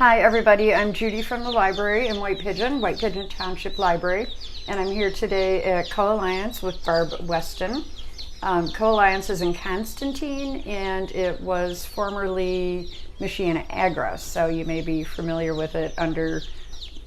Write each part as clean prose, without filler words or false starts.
Hi everybody, I'm Judy from the library in White Pigeon Township Library, and I'm here today at Co-Alliance with Barb Weston. Co-Alliance is in Constantine, and it was formerly Michiana Agra, so you may be familiar with it under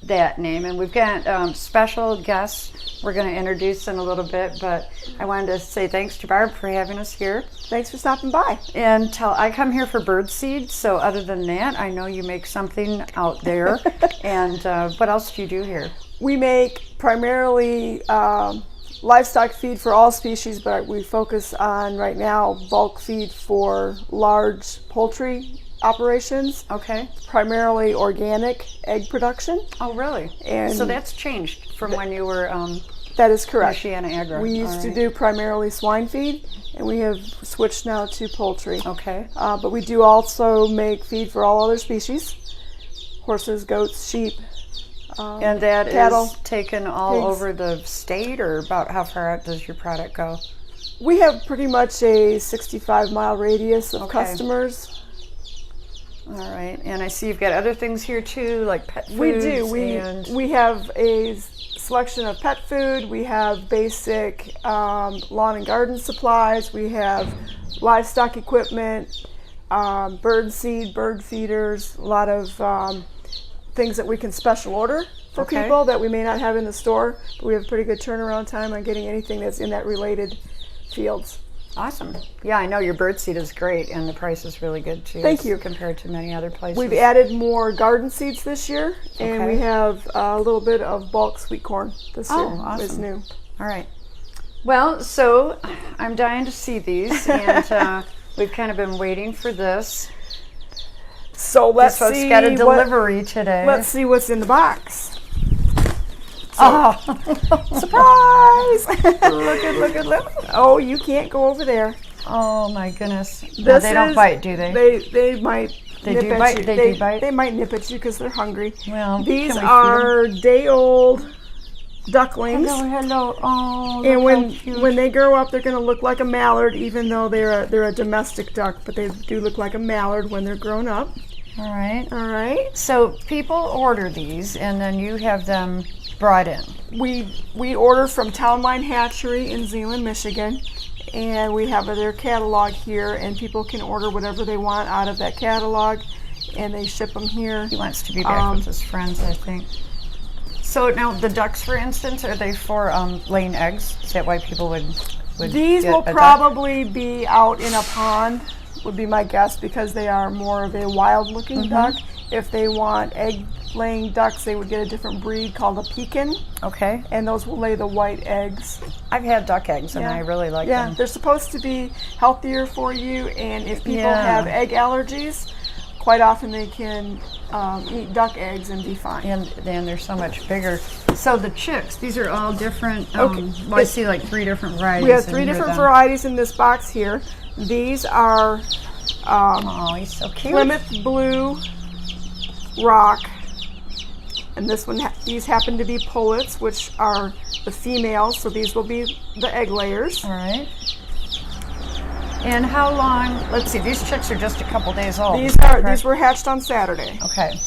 that name. And we've got special guests we're going to introduce in a little bit, but I wanted to say thanks to Barb for having us here. Thanks for stopping by. And I come here for bird seed, so other than that, I know you make something out there. And what else do you do here? We make primarily livestock feed for all species, but we focus on right now bulk feed for large poultry operations. Okay. Primarily organic egg production. Oh, really? And so that's changed from when you were that is correct. Michiana Agra. We used to do primarily swine feed, and we have switched now to poultry. Okay. But we do also make feed for all other species: horses, goats, sheep, and that cattle, is taken all pigs. over the state, or about how far out does your product go? We have pretty much a 65-mile radius of customers. All right, and I see you've got other things here too, like pet foods. We do. We have a selection of pet food. We have basic lawn and garden supplies. We have livestock equipment, bird seed, bird feeders, a lot of things that we can special order for people that we may not have in the store. But we have a pretty good turnaround time on getting anything that's in that related fields. Awesome. Yeah, I know your bird seed is great, and the price is really good too. Thank you. Compared to many other places. We've added more garden seeds this year, and we have a little bit of bulk sweet corn this year. Awesome. It's new. All right. Well, so I'm dying to see these, and we've kind of been waiting for this. So let's see. This folks got a delivery today. Let's see what's in the box. Surprise! look. Oh, you can't go over there. Oh my goodness. No, they don't bite, do they? They might nip at you. They do bite? They might nip at you because they're hungry. Well, these are day-old ducklings. Hello. Oh, and look how cute. when they grow up, they're going to look like a mallard, even though they're a domestic duck, but they do look like a mallard when they're grown up. All right. All right. So people order these, and then you have them brought in. We order from Town Line Hatchery in Zeeland, Michigan, and we have their catalog here, and people can order whatever they want out of that catalog, and they ship them here. He wants to be back with his friends, I think. So now the ducks, for instance, are they for laying eggs? Is that why people would These get will a probably be out in a pond, would be my guess, because they are more of a wild-looking duck. If they want egg-laying ducks, they would get a different breed called a pekin. Okay. And those will lay the white eggs. I've had duck eggs, and I really like them. Yeah, they're supposed to be healthier for you, and if people have egg allergies, quite often they can eat duck eggs and be fine. And then they're so much bigger. So the chicks, these are all different. Well, I see like 3 different varieties. We have 3 different varieties in this box here. These are oh, he's so cute. Plymouth Blue Rock, and these happen to be pullets, which are the females, so these will be the egg layers. All right. And how long? Let's see. These chicks are just a couple days old. These were hatched on Saturday. Okay.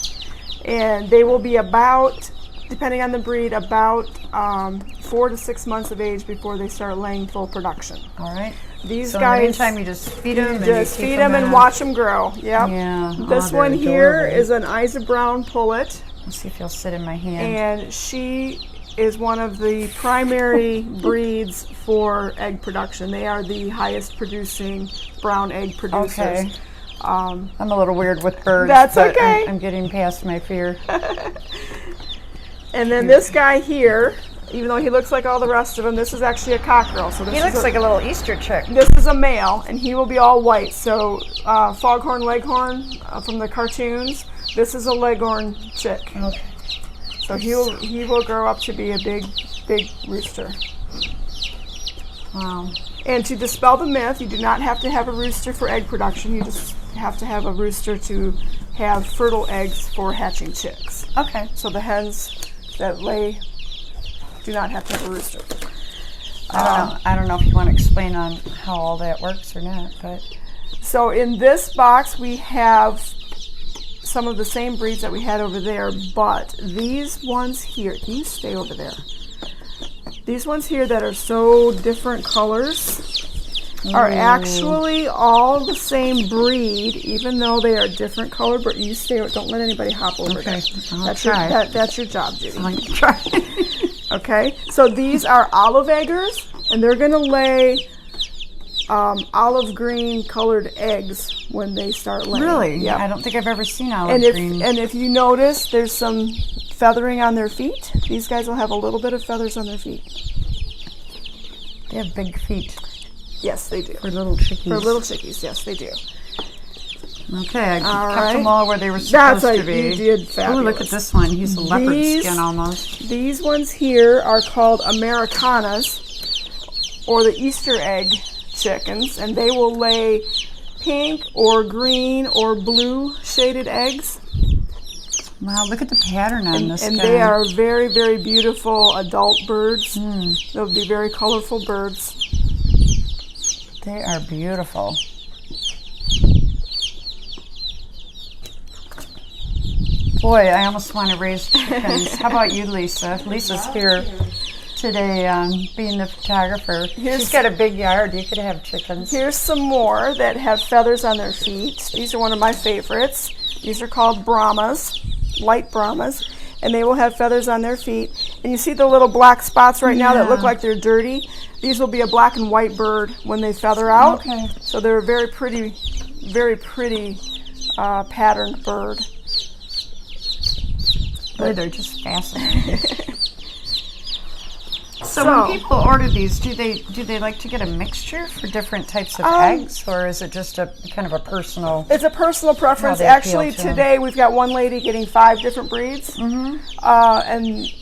And they will be about, depending on the breed, about 4 to 6 months of age before they start laying full production. All right. These so guys, in the meantime, you just feed them. Feed them and watch them grow. Yep. Yeah. This one here is an Isa Brown pullet. Let's see if he'll sit in my hand. And she is one of the primary breeds for egg production. They are the highest producing brown egg producers. Okay. I'm a little weird with birds. That's but okay. I'm getting past my fear. And then this guy here, even though he looks like all the rest of them, this is actually a cockerel. So he looks like a little Easter chick. This is a male, and he will be all white. So Foghorn Leghorn from the cartoons. This is a Leghorn chick. Okay. So he will grow up to be a big rooster. Wow. And to dispel the myth, you do not have to have a rooster for egg production. You just have to have a rooster to have fertile eggs for hatching chicks. Okay. So the hens that lay do not have to have a rooster. I don't know if you want to explain on how all that works or not, but So in this box we have some of the same breeds that we had over there, but these ones here, can you stay over there? These ones here that are so different colors are actually all the same breed, even though they are different color. But you stay. Don't let anybody hop over there. That's your job, Judy. I'll try. Okay. So these are olive eggers, and they're going to lay olive green colored eggs when they start laying. Really? Yeah. I don't think I've ever seen olive green. And if you notice, there's some feathering on their feet. These guys will have a little bit of feathers on their feet. They have big feet. Yes, they do. For little chickies. For little chickies, yes, they do. Okay, I kept right. them all where they were supposed to be. You did fabulous. Oh, look at this one. He's a leopard skin almost. These ones here are called Americanas, or the Easter egg chickens, and they will lay pink or green or blue shaded eggs. Wow, look at the pattern on this And guy. they are very, very beautiful adult birds. They'll be very colorful birds. They are beautiful. Boy, I almost want to raise chickens. How about you, Lisa? Lisa's here today being the photographer. She's got a big yard. You could have chickens. Here's some more that have feathers on their feet. These are one of my favorites. These are called Brahmas, light Brahmas, and they will have feathers on their feet. And you see the little black spots right now that look like they're dirty? These will be a black and white bird when they feather out. Okay. So they're a very pretty patterned bird. Boy, they're just fascinating. So when people order these, do they like to get a mixture for different types of eggs, or is it just a kind of a personal? It's a personal preference. How they Actually, appeal to them. today we've got one lady getting 5 different breeds, and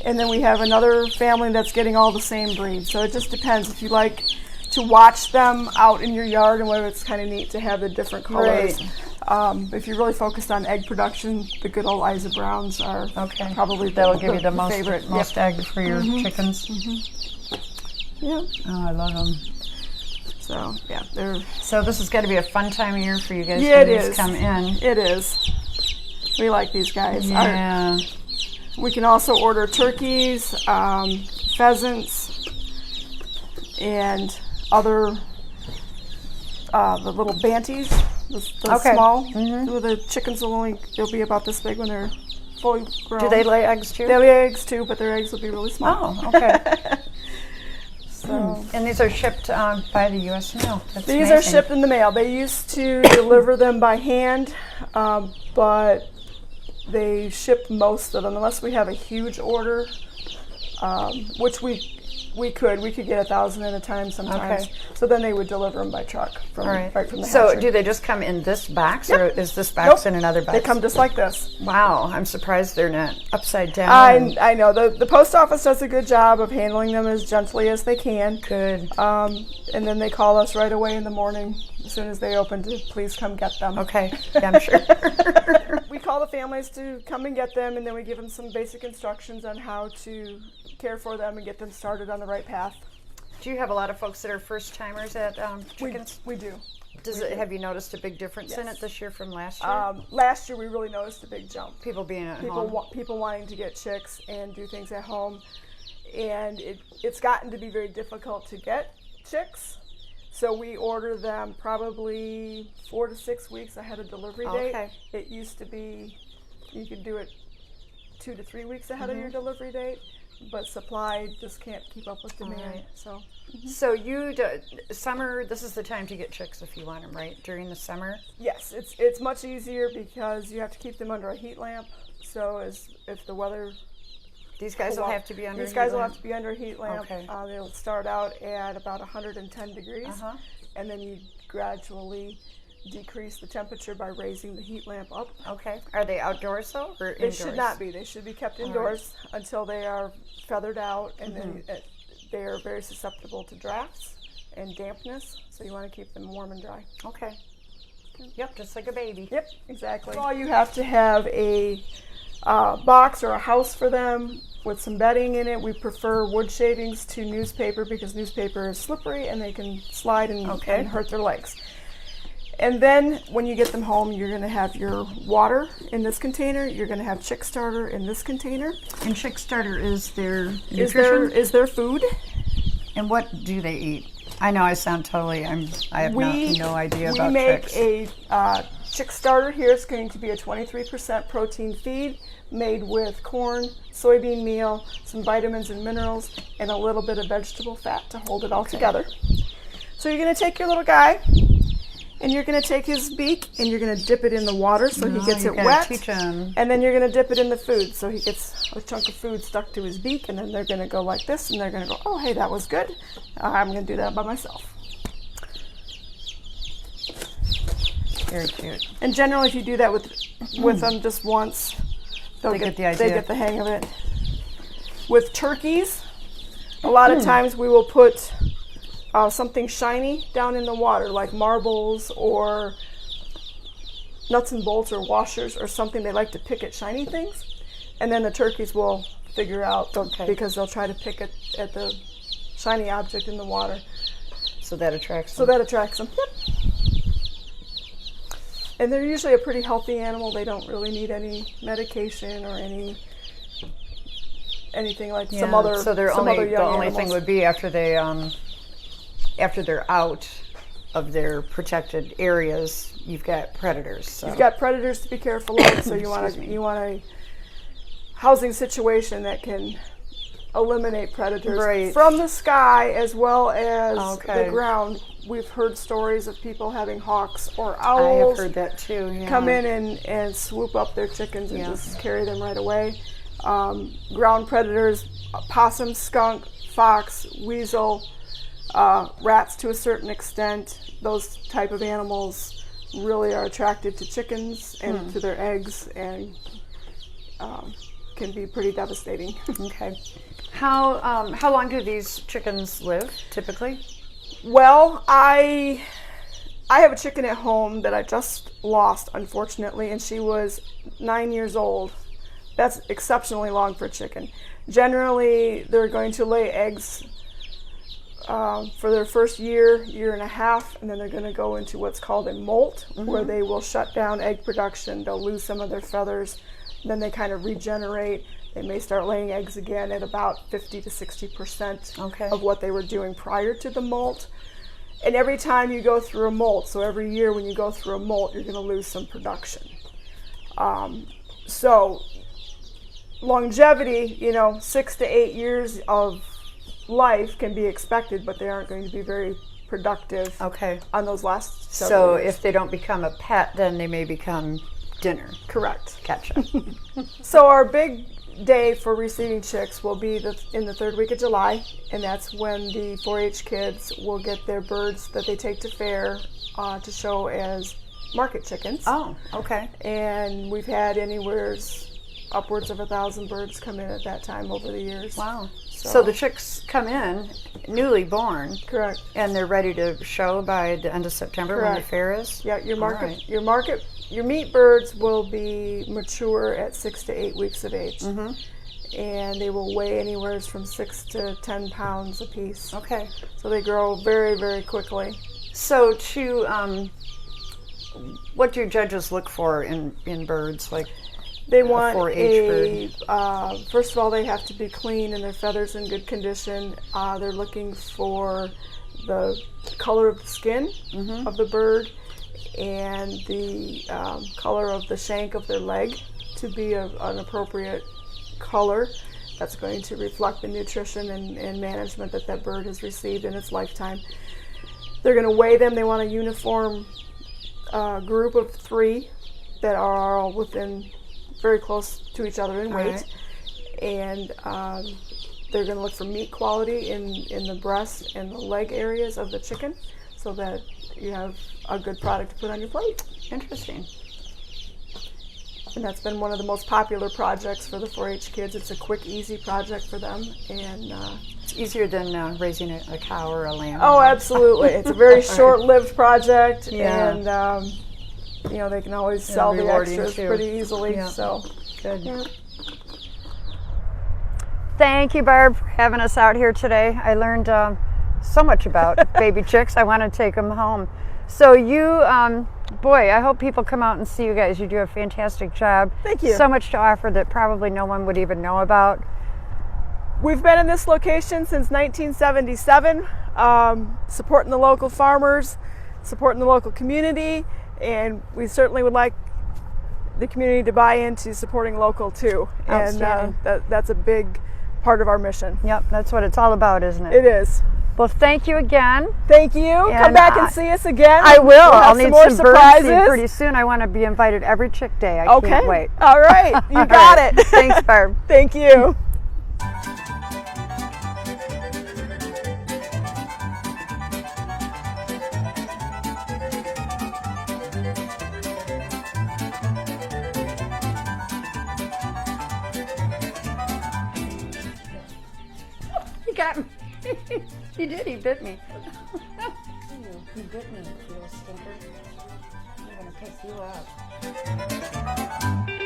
then we have another family that's getting all the same breeds. So it just depends if you like to watch them out in your yard, and whether it's kind of neat to have the different colors. Right. If you're really focused on egg production, the good old Isa Browns are probably That'll give you the most favorite. most egg for your chickens. Yeah. Oh, I love them. So yeah, they're. So this has got to be a fun time of year for you guys Yeah, when it these is. come in. It is. We like these guys. Yeah. We can also order turkeys, pheasants, and other the little banties, the small. The chickens they'll be about this big when they're fully grown. Do they lay eggs too? They lay eggs too, but their eggs will be really small. Oh, okay. So And these are shipped by the U.S. mail. That's these amazing. are shipped in the mail. They used to deliver them by hand, but they ship most of them unless we have a huge order, which we could get 1,000 at a time sometimes. Okay. So then they would deliver them by truck right from the So hatchery. do they just come in this box, or is this box in another box? They come just like this. Wow, I'm surprised they're not upside down. I know the post office does a good job of handling them as gently as they can. Good. And then they call us right away in the morning as soon as they open to please come get them. Okay, yeah, I'm sure. We call the families to come and get them, and then we give them some basic instructions on how to care for them and get them started on the right path. Do you have a lot of folks that are first timers at chickens? We do. Have you noticed a big difference in it this year from last year? Last year we really noticed a big jump. People being at home. People wanting to get chicks and do things at home, and it's gotten to be very difficult to get chicks. So we order them probably 4 to 6 weeks ahead of delivery date. Okay. It used to be you could do it 2 to 3 weeks ahead of your delivery date, but supply just can't keep up with demand. Right. So. So summer, this is the time to get chicks if you want them, right? During the summer? Yes, it's much easier because you have to keep them under a heat lamp. So if the weather... These guys will have to be under a heat lamp? These guys will have to be under a heat lamp. Okay. They'll start out at about 110 degrees, and then you gradually decrease the temperature by raising the heat lamp up. Okay. Are they outdoors though, or They indoors? should not be. They should be kept indoors until they are feathered out, and then they are very susceptible to drafts and dampness, so you want to keep them warm and dry. Okay. Yep, just like a baby. Yep, exactly. Well, you have to have a box or a house for them with some bedding in it. We prefer wood shavings to newspaper because newspaper is slippery and they can slide and hurt their legs. And then when you get them home, you're going to have your water in this container. You're going to have chick starter in this container. And chick starter is their nutrition? Is their food. And what do they eat? I know I sound totally, I have no idea about chicks. We make a chick starter here. It's going to be a 23% protein feed made with corn, soybean meal, some vitamins and minerals, and a little bit of vegetable fat to hold it all together. So you're going to take your little guy, and you're going to take his beak, and you're going to dip it in the water so he gets it wet. Teach him. And then you're going to dip it in the food so he gets a chunk of food stuck to his beak, and then they're going to go like this, and they're going to go, oh, hey, that was good. I'm going to do that by myself. Very cute. And generally, if you do that with them just once, they get the idea. They get the hang of it. With turkeys, a lot of times we will put something shiny down in the water, like marbles or nuts and bolts or washers or something. They like to pick at shiny things. And then the turkeys will figure out, because they'll try to pick at the shiny object in the water. So that attracts them. So that attracts them. Yep. And they're usually a pretty healthy animal. They don't really need any medication or anything like some other. So the only animals. Thing would be after they're out of their protected areas, you've got predators. So. You've got predators to be careful of. So you want a housing situation that can eliminate predators from the sky as well as the ground. We've heard stories of people having hawks or owls. I have heard that too. Yeah. Come in and swoop up their chickens and just carry them right away. Ground predators, possum, skunk, fox, weasel, rats to a certain extent. Those type of animals really are attracted to chickens and to their eggs, and can be pretty devastating. Okay. How long do these chickens live typically? Well, I have a chicken at home that I just lost, unfortunately, and she was 9 years old. That's exceptionally long for a chicken. Generally, they're going to lay eggs for their first year and a half, and then they're going to go into what's called a molt, where they will shut down egg production. They'll lose some of their feathers. Then they kind of regenerate. They may start laying eggs again at about 50 to 60% of what they were doing prior to the molt. And every time you go through a molt, so every year when you go through a molt, you're going to lose some production. So longevity, 6 to 8 years of life can be expected, but they aren't going to be very productive on those last several years. If they don't become a pet, then they may become dinner. Correct. Gotcha. So our big day for receiving chicks will be in the third week of July, and that's when the 4-H kids will get their birds that they take to fair to show as market chickens. Oh, okay. And we've had upwards of 1,000 birds come in at that time over the years. Wow. So the chicks come in newly born. Correct. And they're ready to show by the end of September when the fair is? Yeah, your meat birds will be mature at 6 to 8 weeks of age. And they will weigh anywhere from 6 to 10 pounds a piece. Okay. So they grow very, very quickly. So what do judges look for in birds? Like they want 4-H bird. First of all, they have to be clean and their feathers in good condition. They're looking for the color of the skin of the bird and the color of the shank of their leg to be an appropriate color. That's going to reflect the nutrition and management that bird has received in its lifetime. They're going to weigh them. They want a uniform group of 3 that are all within very close to each other in weight. And they're going to look for meat quality in the breast and the leg areas of the chicken so that you have a good product to put on your plate. Interesting. And that's been one of the most popular projects for the 4-H kids. It's a quick, easy project for them, and it's easier than raising a cow or a lamb. Oh, absolutely! It's a very short-lived project, and they can always sell the extras pretty easily. Yeah. So good. Yeah. Thank you, Barb, for having us out here today. I learned so much about baby chicks. I want to take them home. So you, boy, I hope people come out and see you guys. You do a fantastic job. Thank you. So much to offer that probably no one would even know about. We've been in this location since 1977, supporting the local farmers, supporting the local community, and we certainly would like the community to buy into supporting local too. And that's a big part of our mission. Yep, that's what it's all about, isn't it? It is. Well, thank you again. Thank you. Come back and see us again. I will. We'll I'll have need more some surprises birdseed pretty soon. I want to be invited every chick day. I can't wait. All right. You got right. it. Thanks, Barb. Thank you. He got me. He did. He bit me. He bit me, you little stinker. I'm going to pick you up.